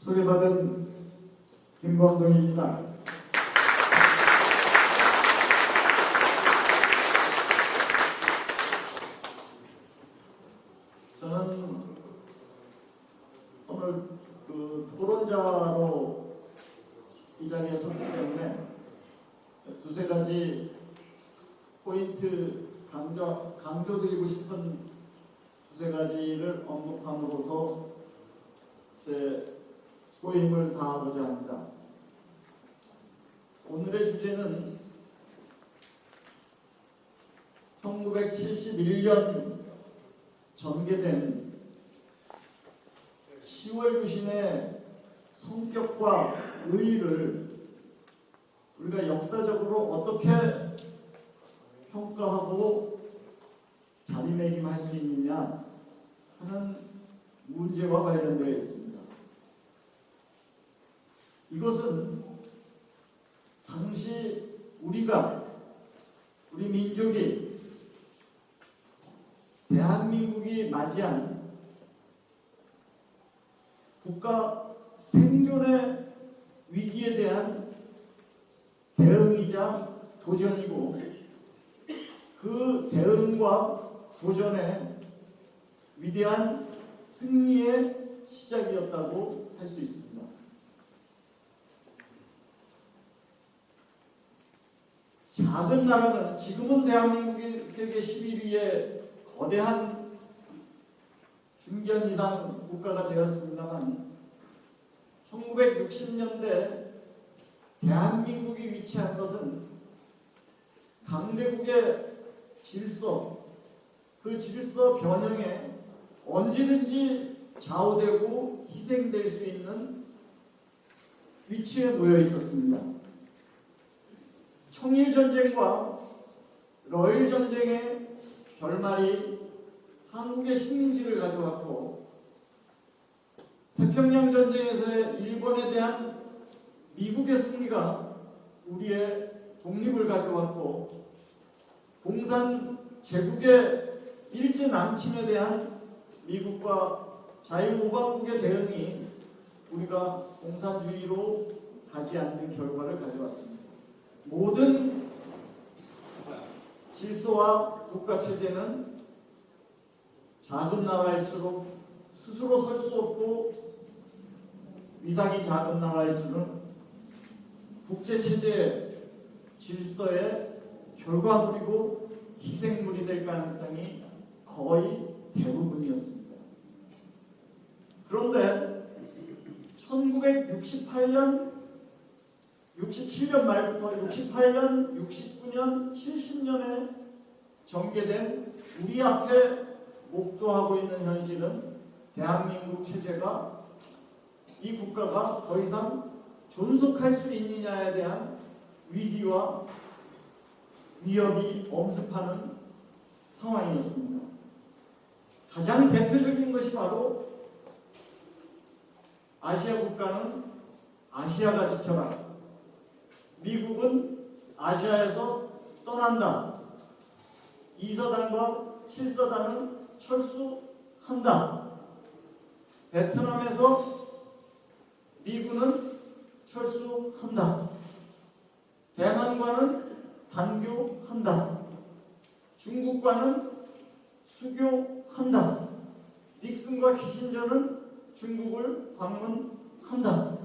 소개받은 김광동입니다. 저는 오늘 토론자로 이 자리에 섰기 때문에 두세 가지 포인트 강조드리고 싶은 두세 가지를 언급함으로써 제 소임을 다하고자 합니다. 오늘의 주제는 1971년 전개된 10월 유신의 성격과 의의를 우리가 역사적으로 어떻게 평가하고 자리매김할 수 있느냐 하는 문제와 관련되어 있습니다. 이것은 당시 우리 민족이 대한민국이 맞이한 국가 생존의 위기에 대한 대응이자 도전이고, 그 대응과 도전의 위대한 승리의 시작이었다고 할 수 있습니다. 작은 나라는 지금은 대한민국이 세계 11위의 거대한 중견 이상 국가가 되었습니다만 1960년대 대한민국이 위치한 것은 강대국의 질서, 그 질서 변형에 언제든지 좌우되고 희생될 수 있는 위치에 놓여 있었습니다. 청일전쟁과 러일전쟁의 결말이 한국의 식민지를 가져왔고, 태평양전쟁에서의 일본에 대한 미국의 승리가 우리의 독립을 가져왔고, 공산 제국의 일제 남침에 대한 미국과 자유오방국의 대응이 우리가 공산주의로 가지 않는 결과를 가져왔습니다. 모든 질서와 국가체제는 작은 나라일수록 스스로 설 수 없고, 위상이 작은 나라일수록 국제체제의 질서의 결과물이고 희생물이 될 가능성이 거의 대부분이었습니다. 그런데 1968년, 67년 말부터 68년, 69년, 70년에 전개된 우리 앞에 목도하고 있는 현실은 대한민국 체제가, 이 국가가 더 이상 존속할 수 있느냐에 대한 위기와 위협이 엄습하는 상황이었습니다. 가장 대표적인 것이 바로 아시아 국가는 아시아가 지켜라, 미국은 아시아에서 떠난다, 2서단과 7서단은 철수한다, 베트남에서 미군은 철수한다, 대만과는 단교한다, 중국과는 수교한다, 닉슨과 키신저는 중국을 방문한다,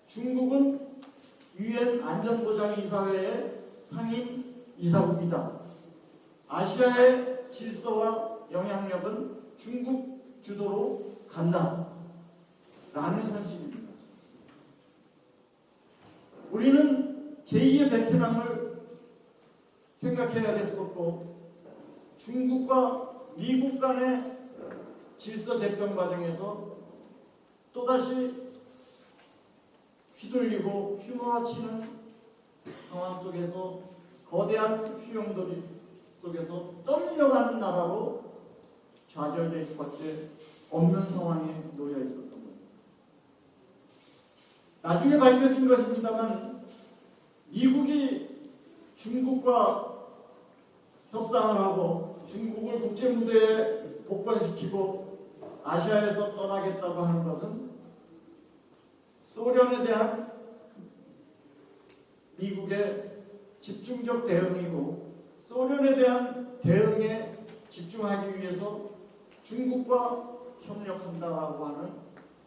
중국은 유엔 안전보장이사회의 상임 이사국이다, 아시아의 질서와 영향력은 중국 주도로 간다 라는 현실입니다. 우리는 제2의 베트남을 생각해야 됐었고, 중국과 미국 간의 질서 재편 과정에서 또다시 휘둘리고 휘몰아치는 상황 속에서, 거대한 휘용돌이 속에서 떨려가는 나라로 좌절될 수밖에 없는 상황에 놓여 있었던 겁니다. 나중에 밝혀진 것입니다만, 미국이 중국과 협상을 하고 중국을 국제무대에 복권시키고 아시아에서 떠나겠다고 하는 것은 소련에 대한 미국의 집중적 대응이고 소련에 대한 대응에 집중하기 위해서 중국과 협력한다라고 하는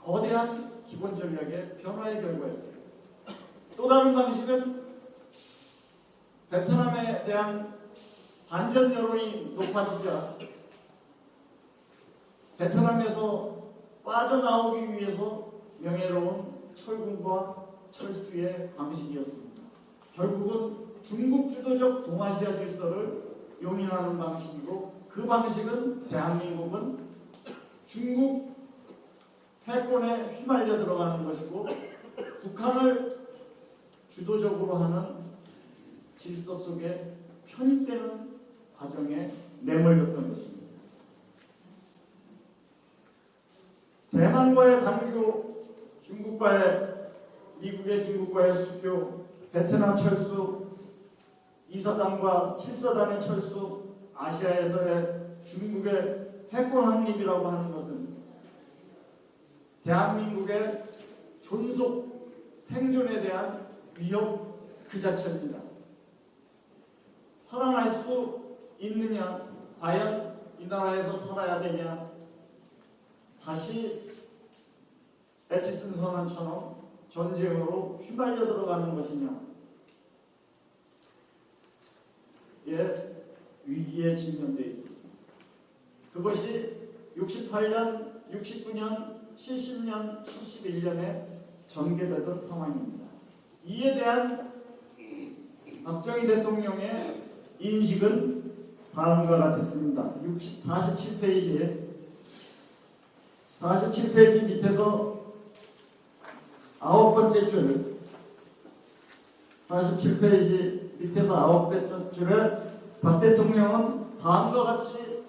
거대한 기본 전략의 변화의 결과였습니다. 또 다른 방식은 베트남에 대한 반전 여론이 높아지자 베트남에서 빠져나오기 위해서 명예로운 철군과 철수의 방식이었습니다. 결국은 중국 주도적 동아시아 질서를 용인하는 방식이고 그 방식은 대한민국은 중국 패권에 휘말려 들어가는 것이고 북한을 주도적으로 하는 질서 속에 편입되는 과정에 내몰렸던 것입니다. 대만과의 단교, 미국의 중국과의 수교, 베트남 철수, 2사단과 7사단의 철수, 아시아에서의 중국의 패권 확립이라고 하는 것은 대한민국의 존속, 생존에 대한 위협 그 자체입니다. 살아날 수 있느냐, 과연 이 나라에서 살아야 되냐, 다시 에치슨 선언처럼 전쟁으로 휘말려 들어가는 것이냐, 위기에 직면되어 있었습니다. 그것이 68년, 69년, 70년, 71년에 전개되던 상황입니다. 이에 대한 박정희 대통령의 인식은 다음과 같았습니다. 47페이지 밑에서 9번째 줄, 47페이지 밑에서 9번째 줄에 박 대통령은 다음과 같이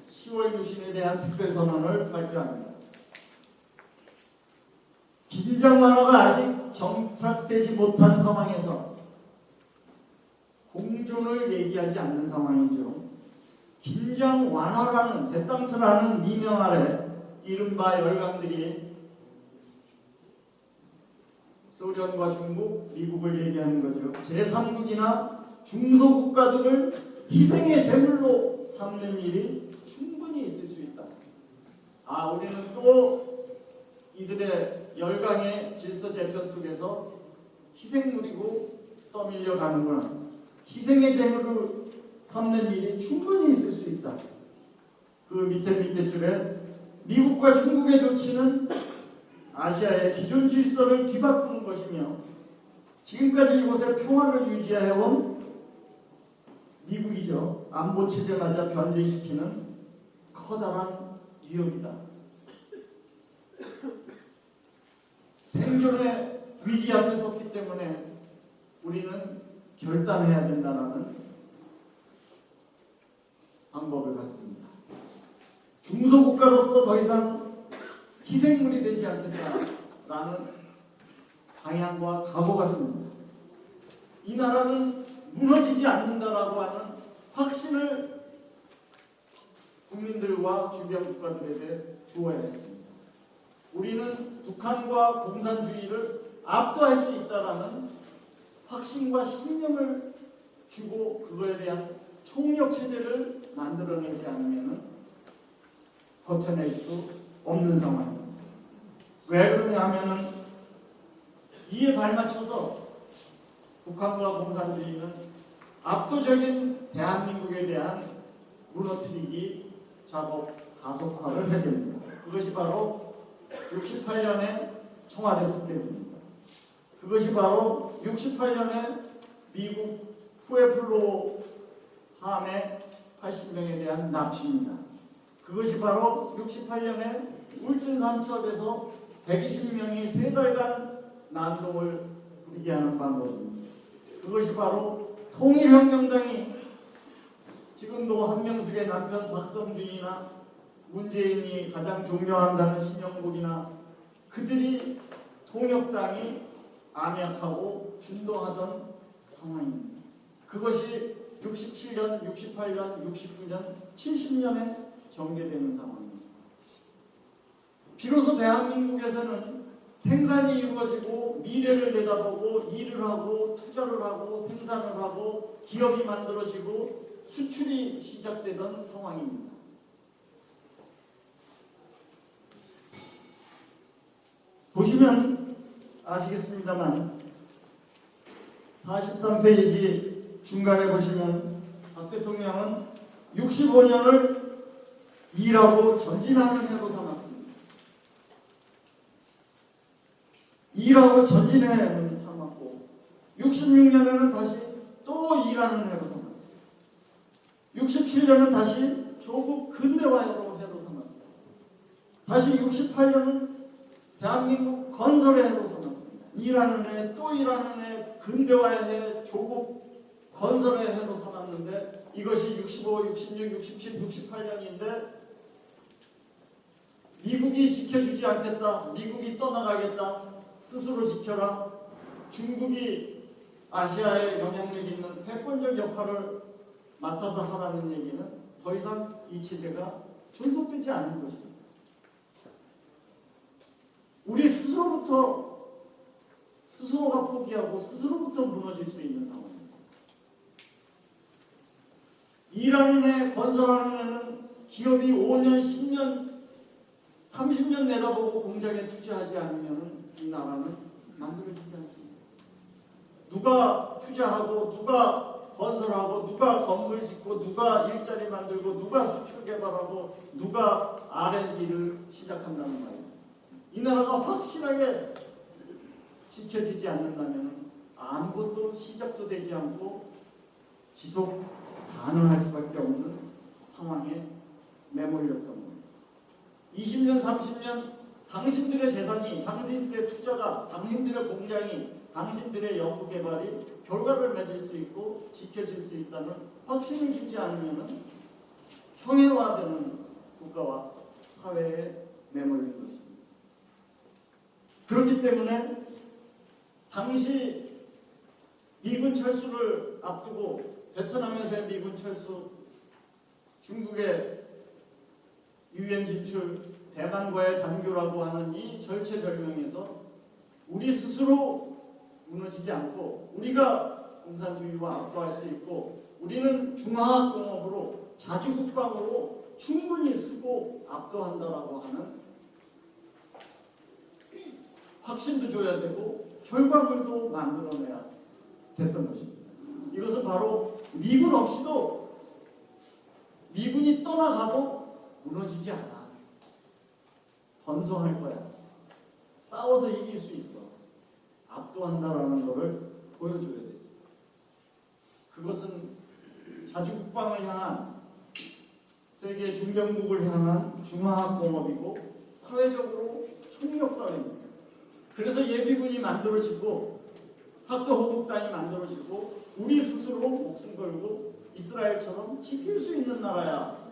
10월 유신에 대한 특별선언을 발표합니다. 긴장 완화가 아직 정착되지 못한 상황에서 공존을 얘기하지 않는 상황이죠. 긴장 완화라는 대땅스라는 미명 아래 이른바 열강들이 소련과 중국, 미국을 얘기하는 거죠. 제3국이나 중소국가들을 희생의 제물로 삼는 일이 충분히 있을 수 있다. 우리는 또 이들의 열강의 질서 재편 속에서 희생물이고 떠밀려 가는구나. 희생의 제물을 삼는 일이 충분히 있을 수 있다. 그 밑에 줄에 미국과 중국의 조치는 아시아의 기존 질서를 뒤바꾸는 것이며 지금까지 이곳에 평화를 유지해온 미국이죠. 안보 체제마저 변질시키는 커다란 위협이다. 생존의 위기 앞에 섰기 때문에 우리는 결단해야 된다는 방법을 갖습니다. 중소국가로서 더 이상 희생물이 되지 않겠다라는 방향과 각오 같습니다. 이 나라는 무너지지 않는다라고 하는 확신을 국민들과 주변 국가들에게 주어야 했습니다. 우리는 북한과 공산주의를 압도할 수 있다라는 확신과 신념을 주고 그거에 대한 총력 체제를 만들어내지 않으면 버텨낼 수 없는 상황입니다. 왜 그러냐 하면은 이에 발맞춰서 북한과 공산주의는 압도적인 대한민국에 대한 무너뜨리기 작업 가속화를 해야 됩니다. 그것이 바로 68년에 청와대 습격입니다. 그것이 바로 68년에 미국 푸에플로 함의 80명에 대한 납치입니다. 그것이 바로 68년에 울진 삼척에서 120명이 3달간 난동을 부리게 하는 방법입니다. 그것이 바로 통일혁명당이 지금도 한명숙의 남편 박성준이나 문재인이 가장 존경한다는 신영복이나 그들이 통역당이 암약하고 준동하던 상황입니다. 그것이 67년, 68년, 69년, 70년에 전개되는 상황입니다. 비로소 대한민국에서는 생산이 이루어지고 미래를 내다보고 일을 하고 투자를 하고 생산을 하고 기업이 만들어지고 수출이 시작되던 상황입니다. 보시면 아시겠습니다만 43페이지 중간에 보시면 박 대통령은 65년을 일하고 전진하는 해로 삼았습니다. 일하고 전진해를 삼았고 66년에는 다시 또 일하는 해로 삼았어요. 67년은 다시 조국 근대화해로 해로 삼았어요. 다시 68년은 대한민국 건설의 해로 삼았습니다. 일하는 해, 또 일하는 해, 근대화의 해, 조국 건설의 해로 삼았는데 이것이 65, 66, 67, 68년인데 미국이 지켜주지 않겠다. 미국이 떠나가겠다. 스스로 지켜라. 중국이 아시아에 영향력 있는 패권적 역할을 맡아서 하라는 얘기는 더 이상 이 체제가 존속되지 않는 것입니다. 우리 스스로가 포기하고 스스로부터 무너질 수 있는 상황입니다. 일하는 해, 건설하는 해는 기업이 5년, 10년, 30년 내다보고 공장에 투자하지 않으면 이 나라는 만들어지지 않습니다. 누가 투자하고 누가 건설하고 누가 건물 짓고 누가 일자리 만들고 누가 수출 개발하고 누가 R&D를 시작한다는 말입니다. 이 나라가 확실하게 지켜지지 않는다면 아무것도 시작도 되지 않고 지속 가능할 수밖에 없는 상황에 매몰렸던 겁니다. 20년, 30년 당신들의 재산이, 당신들의 투자가, 당신들의 공장이, 당신들의 연구개발이 결과를 맺을 수 있고 지켜질 수 있다는 확신을 주지 않으면 형해화되는 국가와 사회에 매몰린 것입니다. 그렇기 때문에 당시 미군 철수를 앞두고 베트남에서의 미군 철수, 중국의 유엔 진출, 대만과의 단교라고 하는 이 절체절명에서 우리 스스로 무너지지 않고 우리가 공산주의와 압도할 수 있고 우리는 중화학공업으로 자주국방으로 충분히 쓰고 압도한다라고 하는 확신도 줘야 되고 결과물도 만들어내야 됐던 것입니다. 이것은 바로 미군 없이도 미군이 떠나가도 무너지지 않아. 번성할 거야. 싸워서 이길 수 있어. 압도한다라는 것을 보여줘야 됐습니다. 그것은 자주국방을 향한 세계 중견국을 향한 중화학공업이고 사회적으로 총력사회입니다. 그래서 예비군이 만들어지고 학교호국단이 만들어지고 우리 스스로 목숨 걸고 이스라엘처럼 지킬 수 있는 나라야.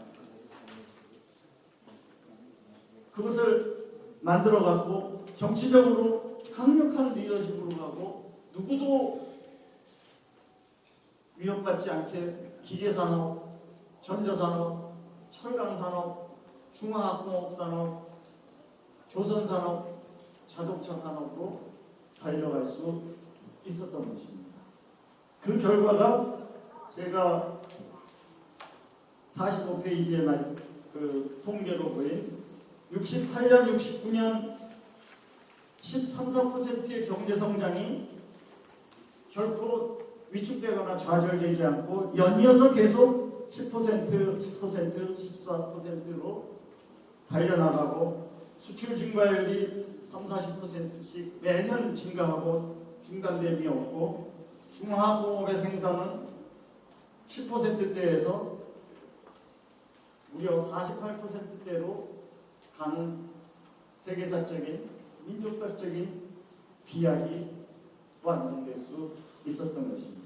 그것을 만들어갖고 정치적으로 강력한 리더십으로 가고 누구도 위협받지 않게 기계산업, 전자산업, 철강산업, 중화학공업산업, 조선산업, 자동차산업으로 달려갈 수 있었던 것입니다. 그 결과가 제가 45페이지에 말씀, 통계로 보인 68년, 69년 13, 14%의 경제성장이 결코 위축되거나 좌절되지 않고 연이어서 계속 10%, 10%, 14%로 달려나가고 수출 증가율이 3, 40%씩 매년 증가하고 중단됨이 없고 중화공업의 생산은 10%대에서 무려 48%대로 가는 세계사적인 민족사적인 비약이 완성될 수 있었던 것입니다.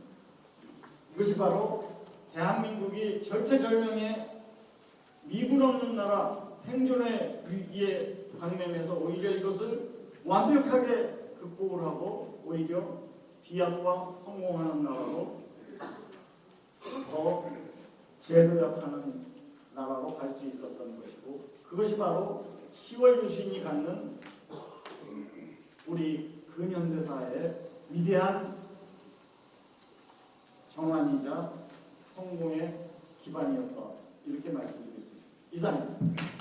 이것이 바로 대한민국이 절체절명의 미군 없는 나라 생존의 위기에 당면해서 오히려 이것을 완벽하게 극복을 하고 오히려 비약과 성공하는 나라로 더 재도약하는 나라로 갈 수 있었던 것이고 그것이 바로 10월 유신이 갖는 우리 근현대사의 위대한 정환이자 성공의 기반이었다. 이렇게 말씀드리겠습니다. 이상입니다.